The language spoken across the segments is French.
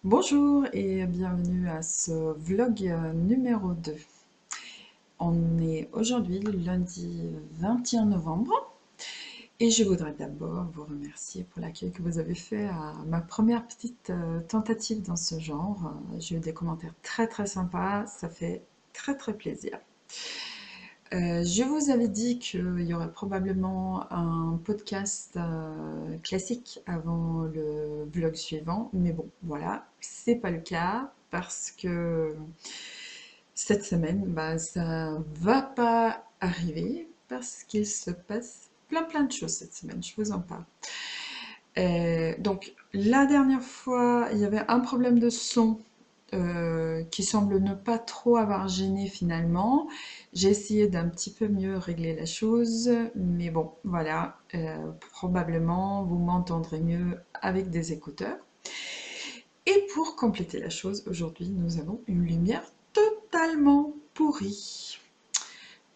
Bonjour et bienvenue à ce vlog numéro 2. On est aujourd'hui le lundi 21 novembre et je voudrais d'abord vous remercier pour l'accueil que vous avez fait à ma première petite tentative dans ce genre. J'ai eu des commentaires très sympas, ça fait très plaisir. Je vous avais dit qu'il y aurait probablement un podcast classique avant le vlog suivant, mais bon, voilà, c'est pas le cas parce que cette semaine, bah, ça va pas arriver parce qu'il se passe plein de choses cette semaine, je vous en parle. Donc, la dernière fois, il y avait un problème de son qui semble ne pas trop avoir gêné finalement. J'ai essayé d'un petit peu mieux régler la chose, mais bon, voilà, probablement vous m'entendrez mieux avec des écouteurs. Et pour compléter la chose, aujourd'hui, nous avons une lumière totalement pourrie.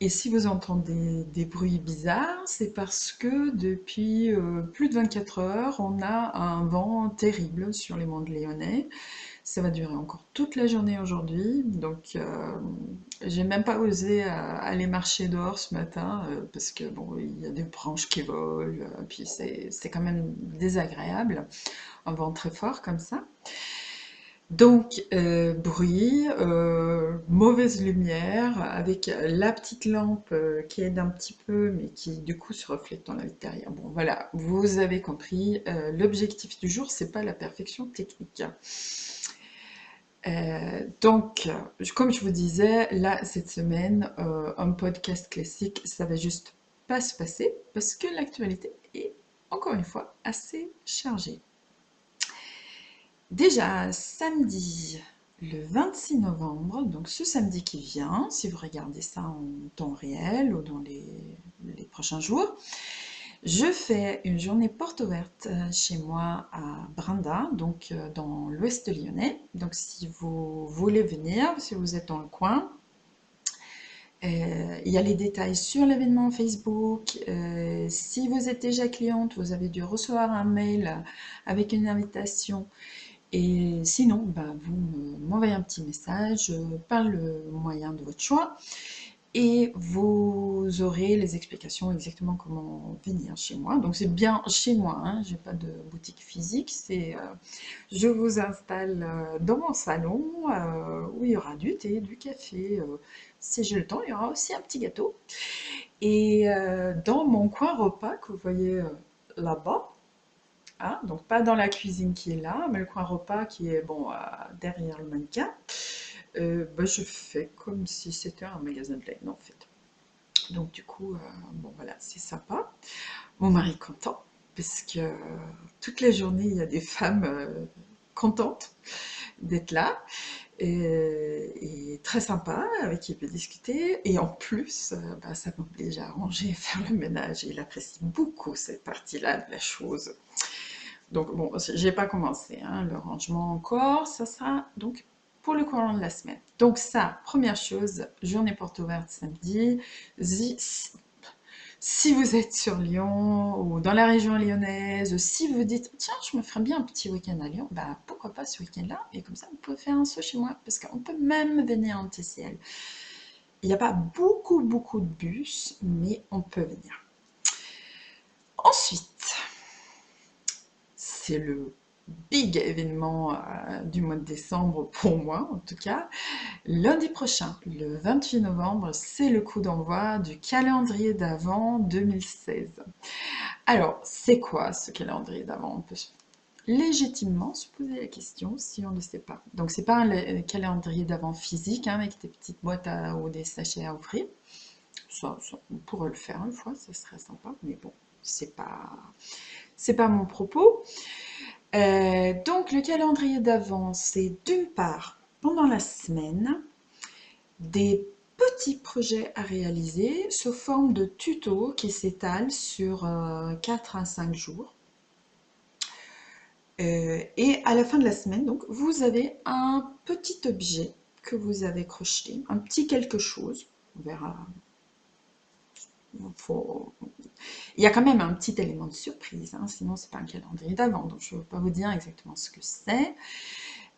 Et si vous entendez des bruits bizarres, c'est parce que depuis plus de 24 heures, on a un vent terrible sur les monts de Lyonnais. Ça va durer encore toute la journée aujourd'hui, donc j'ai même pas osé aller marcher dehors ce matin parce que bon, il y a des branches qui volent, puis c'est quand même désagréable, un vent très fort comme ça. Donc, bruit, mauvaise lumière, avec la petite lampe qui aide un petit peu, mais qui du coup se reflète dans la vitre derrière. Bon, voilà, vous avez compris, l'objectif du jour, c'est pas la perfection technique. Donc, comme je vous disais, là, cette semaine, un podcast classique, ça va juste pas se passer, parce que l'actualité est, encore une fois, assez chargée. Déjà, samedi, le 26 novembre, donc ce samedi qui vient, si vous regardez ça en temps réel ou dans les prochains jours, je fais une journée porte ouverte chez moi à Brinda, donc dans l'ouest lyonnais. Donc si vous voulez venir, si vous êtes dans le coin, il y a les détails sur l'événement Facebook. Si vous êtes déjà cliente, vous avez dû recevoir un mail avec une invitation. Et sinon, bah, vous m'envoyez un petit message par le moyen de votre choix et vous aurez les explications exactement comment venir chez moi. Donc c'est bien chez moi, hein, j'ai pas de boutique physique, je vous installe dans mon salon où il y aura du thé, du café. Si j'ai le temps, il y aura aussi un petit gâteau. Et dans mon coin repas que vous voyez là-bas, hein, donc pas dans la cuisine qui est là, mais le coin repas qui est bon derrière le mannequin, bah, je fais comme si c'était un magasin de laine en fait. Donc du coup, bon voilà, c'est sympa. Mon mari est content, parce que toute la journée, il y a des femmes contentes d'être là, et très sympa, avec qui il peut discuter. Et en plus, bah, ça m'oblige à ranger, faire le ménage, et il apprécie beaucoup cette partie-là de la chose. Donc bon, j'ai pas commencé hein, le rangement encore, ça sera donc pour le courant de la semaine. Donc ça, première chose, journée porte ouverte samedi. Si vous êtes sur Lyon ou dans la région lyonnaise, si vous dites tiens, je me ferais bien un petit week-end à Lyon, bah pourquoi pas ce week-end-là, et comme ça vous pouvez faire un saut chez moi, parce qu'on peut même venir en TCL. Il n'y a pas beaucoup de bus, mais on peut venir. Ensuite, c'est le big événement du mois de décembre pour moi en tout cas. Lundi prochain, le 28 novembre, c'est le coup d'envoi du calendrier d'Avent 2016. Alors, c'est quoi ce calendrier d'Avent? On peut légitimement se poser la question si on ne le sait pas. Donc, c'est pas un calendrier d'Avent physique hein, avec des petites boîtes ou des sachets à ouvrir. Ça, on pourrait le faire une fois, ça serait sympa, mais bon, c'est pas mon propos. Donc, le calendrier d'Avent, c'est d'une part, pendant la semaine, des petits projets à réaliser sous forme de tutos qui s'étalent sur 4 à 5 jours. Et à la fin de la semaine, donc, vous avez un petit objet que vous avez crocheté, un petit quelque chose. On verra. Faut... Il y a quand même un petit élément de surprise, hein, sinon c'est pas un calendrier d'avant, donc je ne veux pas vous dire exactement ce que c'est.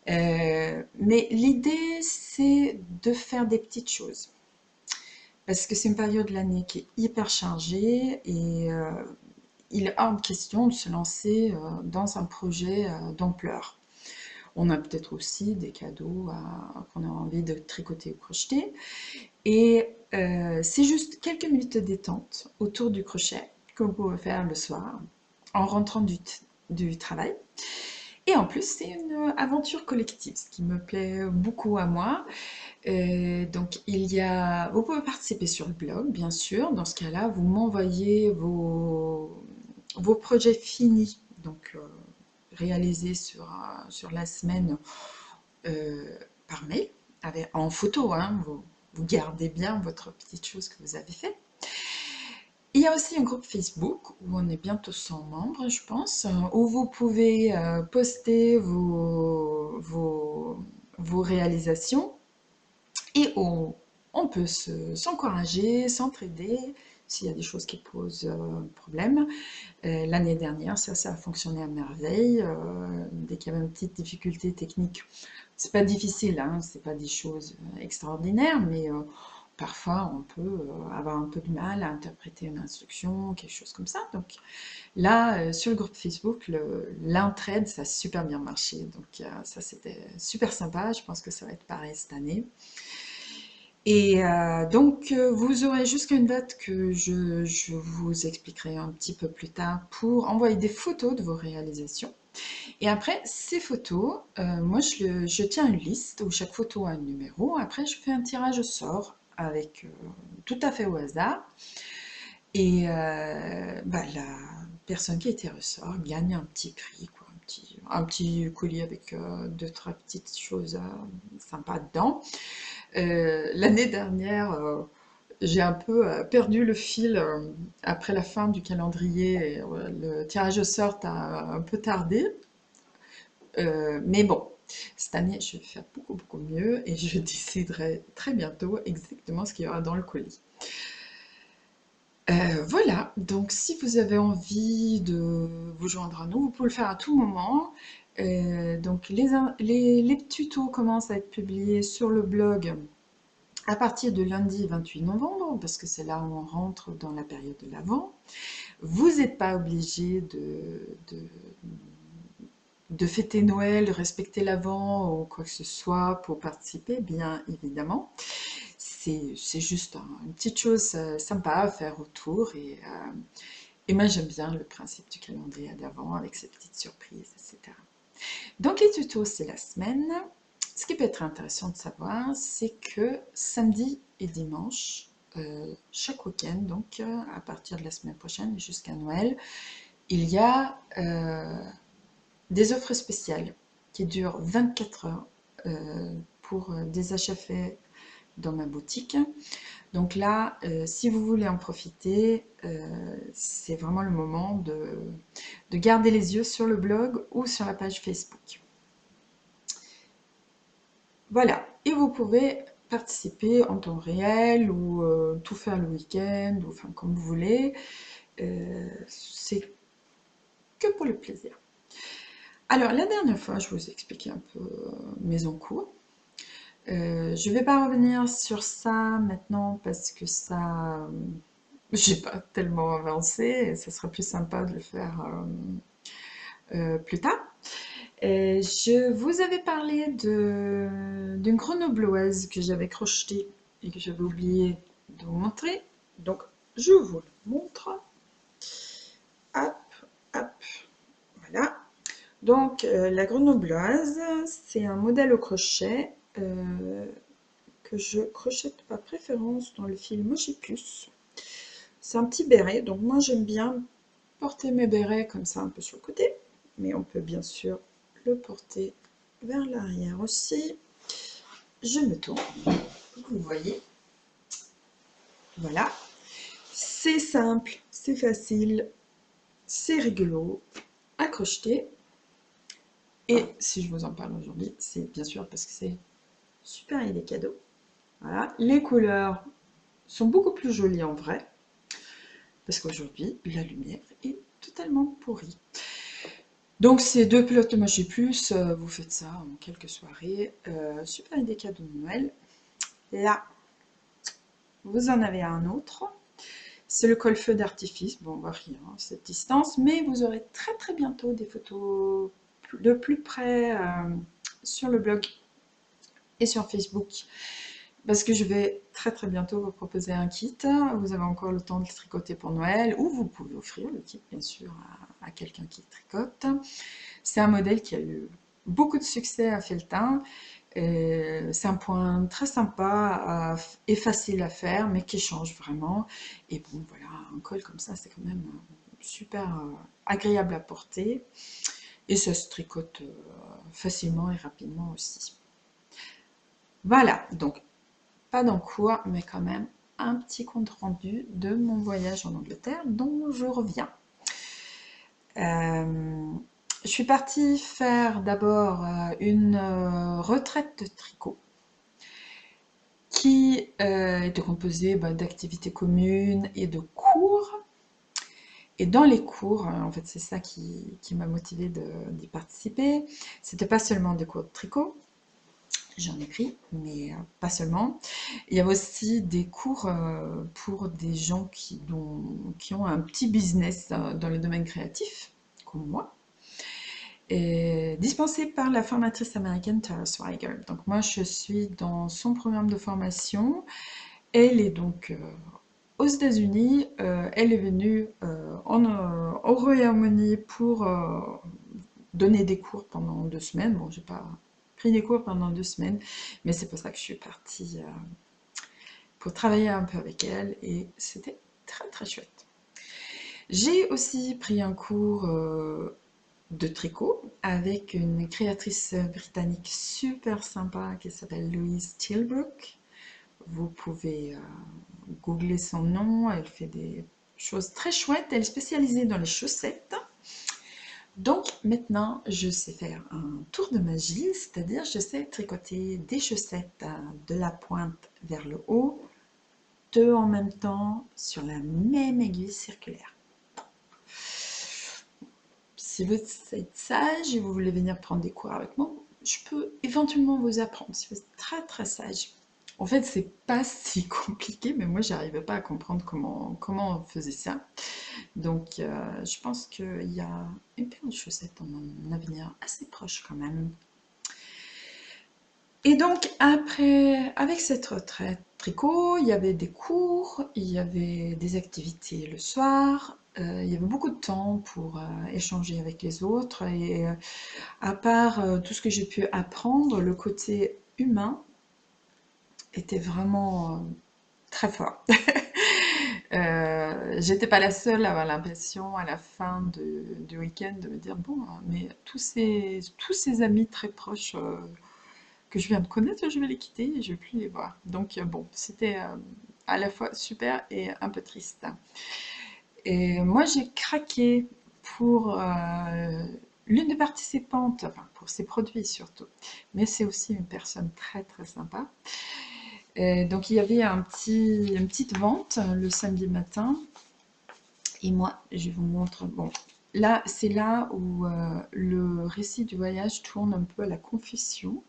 Mais l'idée, c'est de faire des petites choses. Parce que c'est une période de l'année qui est hyper chargée et il est hors de question de se lancer dans un projet d'ampleur. On a peut-être aussi des cadeaux qu'on a envie de tricoter ou crocheter. Et c'est juste quelques minutes de détente autour du crochet que vous pouvez faire le soir en rentrant du travail. Et en plus, c'est une aventure collective, ce qui me plaît beaucoup à moi. Donc, vous pouvez participer sur le blog, bien sûr. Dans ce cas-là, vous m'envoyez vos projets finis, donc réalisés sur la semaine par mail, en photo, hein. Vous gardez bien votre petite chose que vous avez fait. Il y a aussi un groupe Facebook où on est bientôt 100 membres, je pense, où vous pouvez poster vos réalisations et on peut s'encourager, s'entraider s'il y a des choses qui posent problème. L'année dernière, ça a fonctionné à merveille. Dès qu'il y avait une petite difficulté technique, c'est pas difficile, hein, c'est pas des choses extraordinaires, mais parfois on peut avoir un peu de mal à interpréter une instruction, quelque chose comme ça. Donc là, sur le groupe Facebook, l'entraide, ça a super bien marché. Donc ça, c'était super sympa. Je pense que ça va être pareil cette année. Et donc, vous aurez jusqu'à une date que je vous expliquerai un petit peu plus tard pour envoyer des photos de vos réalisations. Et après, ces photos, moi, je tiens une liste où chaque photo a un numéro. Après, je fais un tirage au sort avec tout à fait au hasard. Et la personne qui a été ressort gagne un petit prix, quoi, un petit colis avec deux, trois petites choses sympas dedans. L'année dernière, j'ai un peu perdu le fil après la fin du calendrier et le tirage au sort a un peu tardé. Mais bon, cette année, je vais faire beaucoup, beaucoup mieux et je déciderai très bientôt exactement ce qu'il y aura dans le colis. Voilà, donc si vous avez envie de vous joindre à nous, vous pouvez le faire à tout moment. Donc les tutos commencent à être publiés sur le blog à partir de lundi 28 novembre, parce que c'est là où on rentre dans la période de l'Avent. Vous n'êtes pas obligé de fêter Noël, de respecter l'Avent ou quoi que ce soit pour participer, bien évidemment. C'est juste une petite chose sympa à faire autour et moi j'aime bien le principe du calendrier d'Avent avec ses petites surprises, etc. Donc les tutos c'est la semaine. Ce qui peut être intéressant de savoir, c'est que samedi et dimanche, chaque week-end, donc à partir de la semaine prochaine jusqu'à Noël, il y a des offres spéciales qui durent 24 heures pour des achats faits dans ma boutique. Donc là, si vous voulez en profiter, c'est vraiment le moment de garder les yeux sur le blog ou sur la page Facebook. Voilà, et vous pouvez participer en temps réel ou tout faire le week-end, ou enfin comme vous voulez. C'est que pour le plaisir. Alors, la dernière fois, je vous ai expliqué un peu mes encours. Je ne vais pas revenir sur ça maintenant parce que ça, j'ai pas tellement avancé et ça sera plus sympa de le faire plus tard. Je vous avais parlé d'une grenobloise que j'avais crochetée et que j'avais oublié de vous montrer. Donc, je vous le montre. Hop, hop, voilà. Donc, la grenobloise, c'est un modèle au crochet que je crochète par préférence dans le fil Mochi Plus. C'est un petit béret, donc moi j'aime bien porter mes bérets comme ça un peu sur le côté, mais on peut bien sûr le porter vers l'arrière aussi. Je me tourne, vous voyez, voilà. C'est simple, c'est facile, c'est rigolo à crocheter. Et si je vous en parle aujourd'hui, c'est bien sûr parce que c'est super idée cadeau. Voilà, les couleurs sont beaucoup plus jolies en vrai, parce qu'aujourd'hui, la lumière est totalement pourrie. Donc ces deux pelotes Mochi Plus, vous faites ça en quelques soirées. Super idée cadeau de Noël. Là, vous en avez un autre. C'est le col-feu d'artifice. Bon, on voit rien à cette distance, mais vous aurez très très bientôt des photos de plus près sur le blog et sur Facebook. Parce que je vais très très bientôt vous proposer un kit. Vous avez encore le temps de le tricoter pour Noël, ou vous pouvez offrir le kit bien sûr à quelqu'un qui tricote. C'est un modèle qui a eu beaucoup de succès à Felletin. C'est un point très sympa et facile à faire, mais qui change vraiment. Et bon, voilà, un col comme ça, c'est quand même super agréable à porter. Et ça se tricote facilement et rapidement aussi. Voilà, donc pas d'encours, mais quand même un petit compte rendu de mon voyage en Angleterre dont je reviens. Je suis partie faire d'abord une retraite de tricot qui était composée d'activités communes et de cours. Et dans les cours, en fait, c'est ça qui m'a motivée d'y participer. C'était pas seulement des cours de tricot, j'en ai pris, mais pas seulement. Il y avait aussi des cours pour des gens qui ont un petit business dans le domaine créatif, comme moi, et dispensé par la formatrice américaine Tara Swigert. Donc moi, je suis dans son programme de formation. Elle est donc aux États-Unis. Elle est venue au Royaume-Uni pour donner des cours pendant 2 semaines. Bon, j'ai pas pris des cours pendant 2 semaines, mais c'est pour ça que je suis partie pour travailler un peu avec elle, et c'était très très chouette. J'ai aussi pris un cours de tricot avec une créatrice britannique super sympa qui s'appelle Louise Tilbrook. Vous pouvez googler son nom, elle fait des choses très chouettes, elle est spécialisée dans les chaussettes. Donc maintenant, je sais faire un tour de magie, c'est-à-dire je sais tricoter des chaussettes de la pointe vers le haut, deux en même temps sur la même aiguille circulaire. Si vous êtes sage et vous voulez venir prendre des cours avec moi, je peux éventuellement vous apprendre si vous êtes très très sage. En fait, c'est pas si compliqué, mais moi, j'arrivais pas à comprendre comment on faisait ça. Donc, je pense qu'il y a une paire de chaussettes dans mon avenir assez proche quand même. Et donc, après, avec cette retraite tricot, il y avait des cours, il y avait des activités le soir, il y avait beaucoup de temps pour échanger avec les autres. Et à part tout ce que j'ai pu apprendre, le côté humain était vraiment très fort. J'étais pas la seule à avoir l'impression à la fin du week-end de me dire bon, mais tous ces amis très proches que je viens de connaître, je vais les quitter et je vais plus les voir. Donc bon, c'était à la fois super et un peu triste. Et moi, j'ai craqué pour l'une des participantes, enfin pour ses produits surtout, mais c'est aussi une personne très très sympa. Et donc il y avait une petite vente le samedi matin. Et moi, je vous montre. Bon, là, c'est là où le récit du voyage tourne un peu à la confession.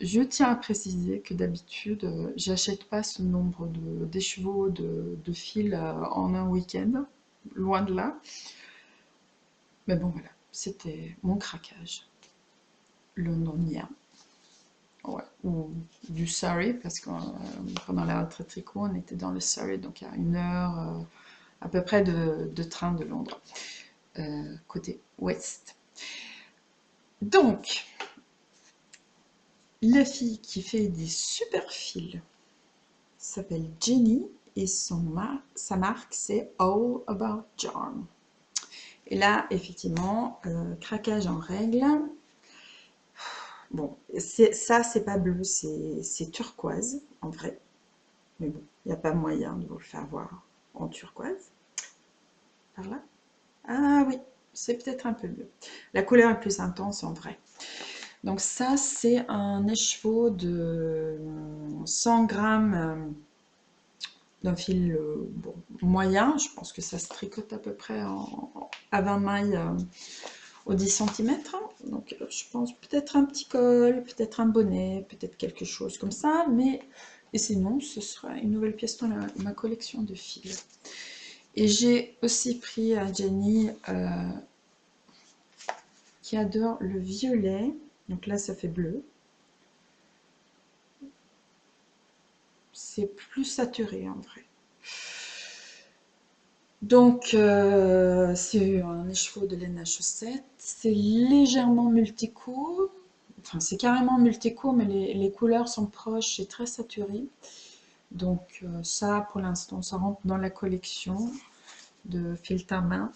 Je tiens à préciser que d'habitude, j'achète pas ce nombre d'écheveaux de fils en un week-end, loin de là. Mais bon, voilà, c'était mon craquage londonien. Ouais, ou du Surrey, parce que pendant la retraite tricot, on était dans le Surrey, donc à 1 heure à peu près de train de Londres, côté ouest. Donc, la fille qui fait des super fils s'appelle Jenny et sa marque c'est All About Yarn. Et là, effectivement, craquage en règle. Bon, ça, c'est pas bleu, c'est turquoise, en vrai. Mais bon, il n'y a pas moyen de vous le faire voir en turquoise. Par là. Ah oui, c'est peut-être un peu bleu. La couleur est plus intense en vrai. Donc ça, c'est un écheveau de 100 grammes d'un fil bon, moyen. Je pense que ça se tricote à peu près à 20 mailles au 10 cm. Donc je pense peut-être un petit col, peut-être un bonnet, peut-être quelque chose comme ça. Mais et sinon, ce sera une nouvelle pièce dans ma collection de fils. Et j'ai aussi pris à Jenny qui adore le violet. Donc là, ça fait bleu. C'est plus saturé en vrai. Donc, c'est un écheveau de laine à chaussettes. C'est légèrement multico. Enfin, c'est carrément multico, mais les couleurs sont proches et très saturées. Donc, ça, pour l'instant, ça rentre dans la collection de fil à main.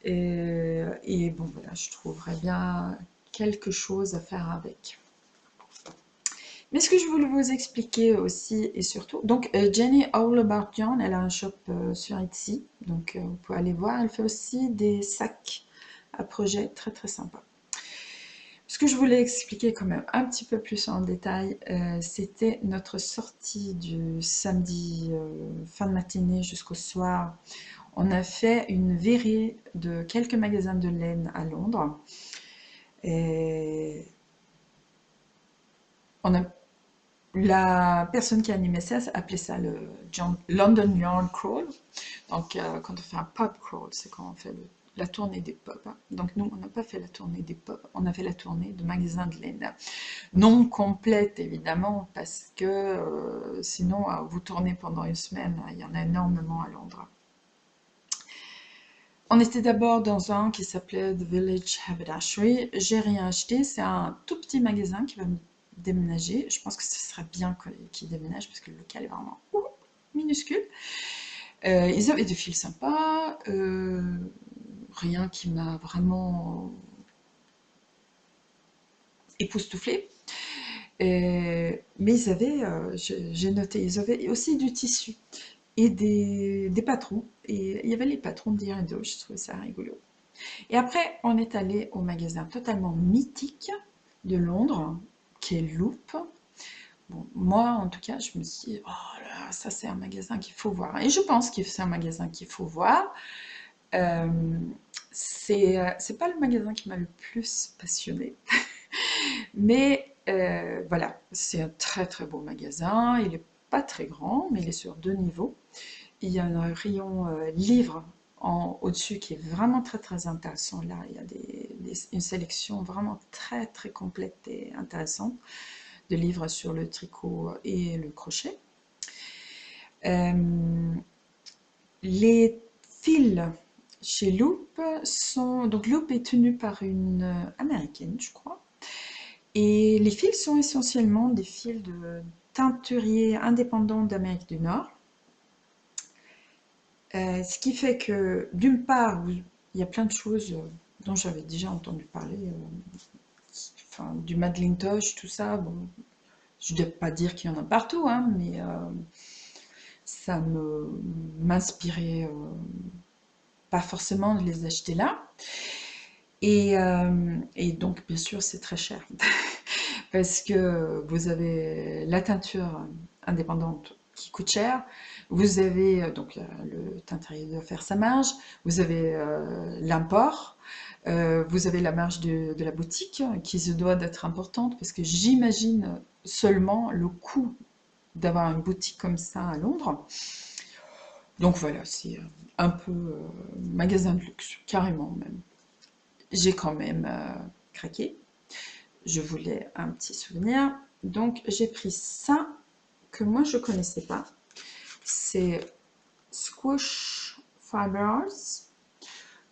Et bon, voilà, je trouverais bien quelque chose à faire avec. Mais ce que je voulais vous expliquer aussi et surtout, donc Jenny All About Yarn, elle a un shop sur Etsy, donc vous pouvez aller voir. Elle fait aussi des sacs à projet très très sympa. Ce que je voulais expliquer quand même un petit peu plus en détail, c'était notre sortie du samedi fin de matinée jusqu'au soir. On a fait une virée de quelques magasins de laine à Londres. Et on a la personne qui animait ça appelait ça le London Yarn Crawl. Donc, quand on fait un pub crawl, c'est quand on fait la tournée des pubs. Hein. Donc, nous, on n'a pas fait la tournée des pubs, on a fait la tournée de magasins de laine. Non complète, évidemment, parce que sinon, vous tournez pendant une semaine. Il y en a énormément à Londres. On était d'abord dans un qui s'appelait The Village Haberdashery. J'ai rien acheté. C'est un tout petit magasin qui va me déménager. Je pense que ce serait bien qu'il déménage parce que le local est vraiment minuscule. Ils avaient des fils sympas. Rien qui m'a vraiment époustouflé. Mais ils avaient, j'ai noté, ils avaient aussi du tissu et des patrons. Et il y avait les patrons d'Irido, je trouvais ça rigolo. Et après, on est allé au magasin totalement mythique de Londres, qui est Loop. Bon, moi, en tout cas, je me suis dit, oh là, ça c'est un magasin qu'il faut voir. Et je pense que c'est un magasin qu'il faut voir. Euh, c'est pas le magasin qui m'a le plus passionné, mais voilà, c'est un très très beau magasin. Il est pas très grand, mais il est sur 2 niveaux. Il y a un rayon livres au-dessus qui est vraiment très très intéressant. Là, il y a une sélection vraiment très très complète et intéressante de livres sur le tricot et le crochet. Les fils chez Loop sont... Donc Loop est tenu par une américaine, je crois. Et les fils sont essentiellement des fils de teinturiers indépendants d'Amérique du Nord. Ce qui fait que, d'une part, il y a plein de choses dont j'avais déjà entendu parler, enfin, du Madelintosh, tout ça. Bon, je ne dois pas dire qu'il y en a partout, hein, mais ça m'inspirait pas forcément de les acheter là. Et donc, bien sûr, c'est très cher. Parce que vous avez la teinture indépendante qui coûte cher, vous avez donc le teinturier doit faire sa marge, vous avez l'import, vous avez la marge de la boutique qui se doit d'être importante parce que j'imagine seulement le coût d'avoir une boutique comme ça à Londres. Donc voilà, c'est un peu magasin de luxe, carrément même. J'ai quand même craqué. Je voulais un petit souvenir. Donc j'ai pris ça que moi je connaissais pas. C'est Squish Fibers.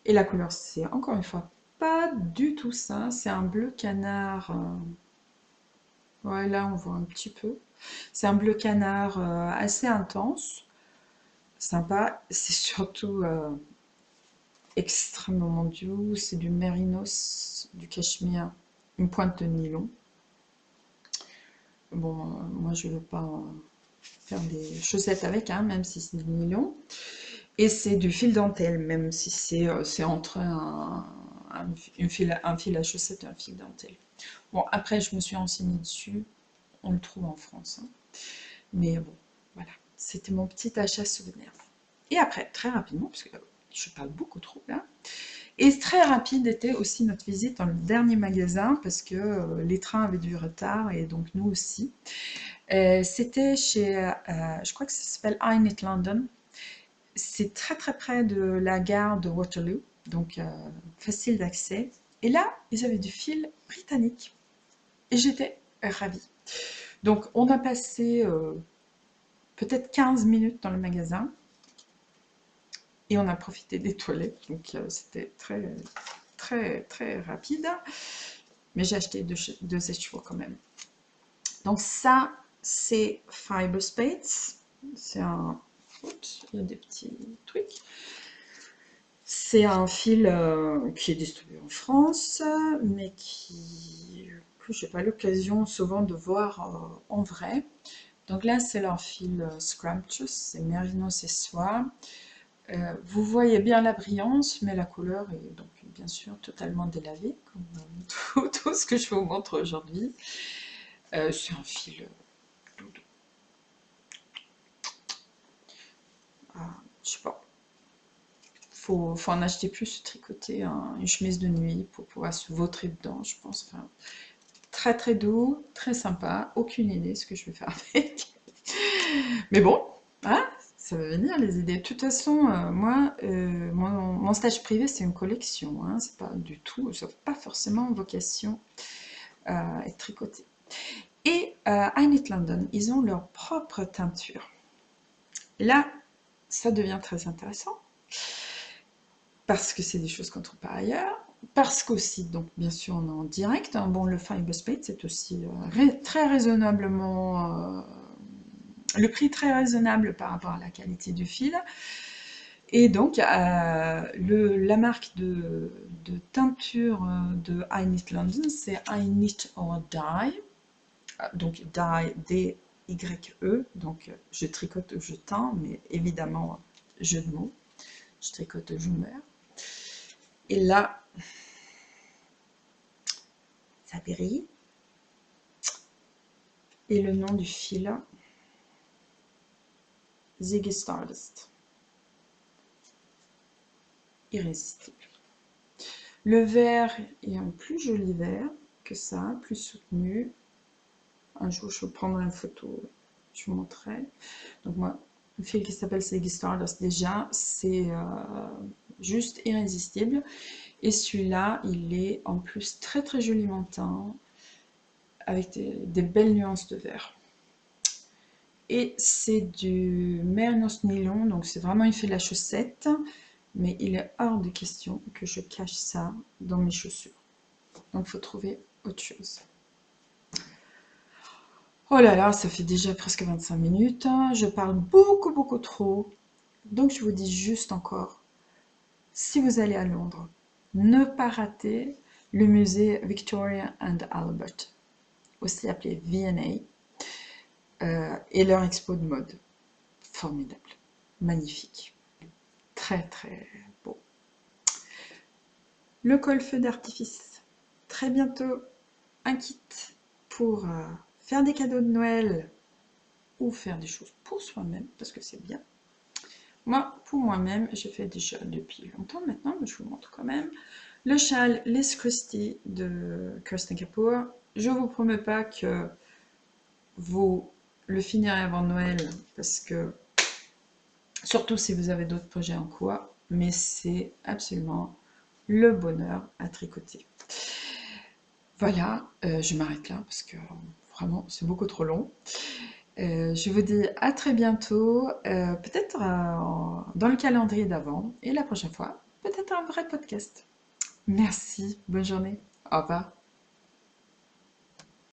Et la couleur, c'est encore une fois pas du tout ça. C'est un bleu canard. Ouais, là on voit un petit peu. C'est un bleu canard assez intense. Sympa. C'est surtout extrêmement doux. C'est du mérinos, du cachemire, une pointe de nylon. Bon, moi je veux pas faire des chaussettes avec, hein, même si c'est du nylon. Et c'est du fil dentelle, même si c'est entre un fil à chaussettes et un fil dentelle. Bon, après, je me suis renseignée dessus. On le trouve en France. Hein. Mais bon, voilà. C'était mon petit achat souvenir. Et après, très rapidement, parce que je parle beaucoup trop là, Et très rapide était aussi notre visite dans le dernier magasin parce que les trains avaient du retard et donc nous aussi. C'était chez, je crois que ça s'appelle iKnit London. C'est très très près de la gare de Waterloo, donc facile d'accès. Et là, ils avaient du fil britannique. Et j'étais ravie. Donc on a passé peut-être 15 minutes dans le magasin et on a profité des toilettes. Donc c'était très très très rapide. Mais j'ai acheté deux écheveaux quand même. Donc ça, c'est Fiberspace. C'est un... Oups, il y a des petits trucs. C'est un fil qui est distribué en France, mais que je n'ai pas l'occasion souvent de voir en vrai. Donc là, c'est leur fil Scrumptious, c'est Mérinos et Soie. Vous voyez bien la brillance, mais la couleur est donc bien sûr totalement délavée, comme tout ce que je vous montre aujourd'hui. C'est un fil doudou. Je sais pas. Faut en acheter plus, tricoter une chemise de nuit pour pouvoir se vautrer dedans, je pense. Enfin, très très doux, très sympa. Aucune idée ce que je vais faire avec. Mais bon, hein, ça va venir les idées. De toute façon, moi, mon stage privé, c'est une collection. Hein, c'est pas du tout, ça n'a pas forcément vocation à être tricoté. Et iKnit London, ils ont leur propre teinture. Et là, ça devient très intéressant. Parce que c'est des choses qu'on ne trouve pas ailleurs, parce qu'aussi, donc bien sûr, on est en direct. Hein. Bon, le Fiberspace, c'est aussi très raisonnablement, le prix très raisonnable par rapport à la qualité du fil. Et donc, la marque de teinture de iKnit London, c'est iKnit or Die. Donc, Die, D-Y-E. Donc, je tricote, je teins, mais évidemment, jeu de mots. Je tricote, je meurs. Et là, ça brille. Et le nom du fil, Ziggy Stardust. Irrésistible. Le vert est un plus joli vert que ça, plus soutenu. Un jour, je prendrai une photo, je vous montrerai. Donc moi, le fil qui s'appelle Ziggy Stardust, déjà, c'est juste irrésistible. Et celui-là, il est en plus très très joliment teint, avec des belles nuances de vert. Et c'est du Mérinos nylon, donc c'est vraiment il fait la chaussette, mais il est hors de question que je cache ça dans mes chaussures. Donc il faut trouver autre chose. Oh là là, ça fait déjà presque 25 minutes, je parle beaucoup beaucoup trop, donc je vous dis juste encore, si vous allez à Londres, ne pas rater le musée Victoria and Albert, aussi appelé V&A, et leur expo de mode. Formidable, magnifique, très très beau. Le col feu d'artifice, très bientôt un kit pour faire des cadeaux de Noël ou faire des choses pour soi-même, parce que c'est bien. Moi, pour moi-même, j'ai fait déjà depuis longtemps maintenant, mais je vous montre quand même. Le châle Les Krusty de Kirsten Kapoor. Je vous promets pas que vous le finirez avant Noël, parce que, surtout si vous avez d'autres projets en cours, mais c'est absolument le bonheur à tricoter. Voilà, je m'arrête là, parce que vraiment, c'est beaucoup trop long. Je vous dis à très bientôt, peut-être dans le calendrier d'avant, et la prochaine fois, peut-être un vrai podcast. Merci, bonne journée, au revoir.